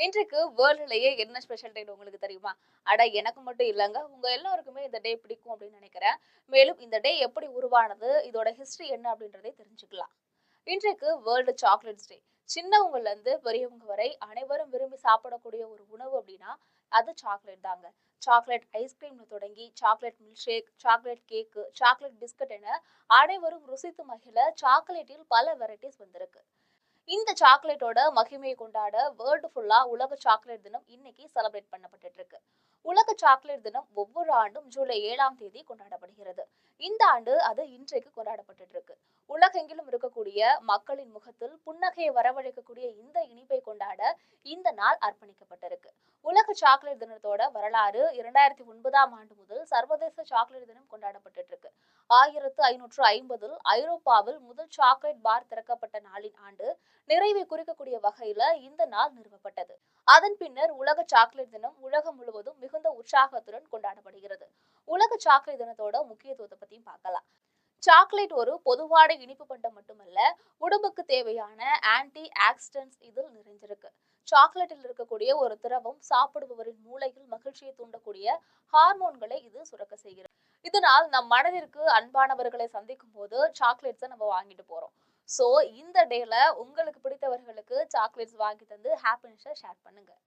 இன்றைக்கு வேர்ல்டுலயே என்ன ஸ்பெஷல் டேன்னு உங்களுக்கு தெரியுமா? அட எனக்கு மட்டும் இல்லங்க. உங்க எல்லாருக்குமே இந்த டே பிடிக்கும் அப்படின்னு நினைக்கிறேன். மேலும் இந்த டே எப்படி உருவானது? இதோட ஹிஸ்டரி என்ன அப்படின்றதை தெரிஞ்சுக்கலாம். இன்றைக்கு வேர்ல்டு சாக்லேட்ஸ் டே. சின்னவங்கல இருந்து பெரியவங்க வரை அனைவரும் விரும்பி சாப்பிடக்கூடிய ஒரு உணவு அப்படின்னா அது சாக்லேட் தாங்க. சாக்லேட் ஐஸ்கிரீம்ல தொடங்கி chocolate milk shake, chocolate cake, chocolate biscuit என அனைவரும் ருசித்து மகிழ சாக்லேட்டில் பல வெரைட்டிஸ் வந்திருக்கு. இந்த சாக்லேட்டோட மகிமையை கொண்டாட வேர்ல்டு ஃபுல்லா உலக சாக்லேட் தினம் இன்னைக்கு செலிப்ரேட் பண்ணப்பட்டு இருக்கு. உலக சாக்லேட் தினம் ஒவ்வொரு ஆண்டும் ஜூலை 7ஆம் தேதி கொண்டாடப்படுகிறது. இந்த ஆண்டு அது இன்றைக்கு கொண்டாடப்பட்டு இருக்கு. உலகெங்கிலும் இருக்கக்கூடிய மக்களின் முகத்தில் புன்னகையை வரவழைக்கக்கூடிய இந்த இனிப்பை கொண்டாட இந்த நாள் அர்ப்பணிக்கப்பட்டிருக்கு. உலக சாக்லேட் தினத்தோட வரலாறு 2009ஆம் ஆண்டு முதல் சர்வதேச சாக்லேட் தினம் கொண்டாடப்பட்டு இருக்கு. 1550 ஐரோப்பாவில் முதல் சாக்லேட் பார் திறக்கப்பட்ட நாளின் ஆண்டு நிறைவை குறிக்கக்கூடிய வகையில இந்த நாள் நிறுவப்பட்டது. அதன் பின்னர் உலக சாக்லேட் தினம் உலகம் முழுவதும் மிகுந்த உற்சாகத்துடன் கொண்டாடப்படுகிறது. உலக சாக்லேட் தினத்தோட முக்கியத்துவத்தை பத்தியும் பார்க்கலாம். சாக்லேட் ஒரு பொதுவான இனிப்பு பண்டம் மட்டுமல்ல, உடம்புக்கு தேவையான ஆன்டி ஆக்சிடென்ட்ஸ் இதில் நிறைஞ்சிருக்கு. சாக்லேட்டில் இருக்கக்கூடிய ஒரு திரவம் சாப்பிடுபவரின் மூளையில் மகிழ்ச்சியை தூண்டக்கூடிய ஹார்மோன்களை இது சுரக்க செய்கிறது. இதனால் நம் மனதிற்கு அன்பானவர்களை சந்திக்கும் போது சாக்லேட்ஸை நம்ம வாங்கிட்டு போறோம். சோ இந்த டேல உங்களுக்கு பிடித்தவர்களுக்கு சாக்லேட்ஸ் வாங்கி தந்து ஹாப்பினஸை ஷேர் பண்ணுங்க.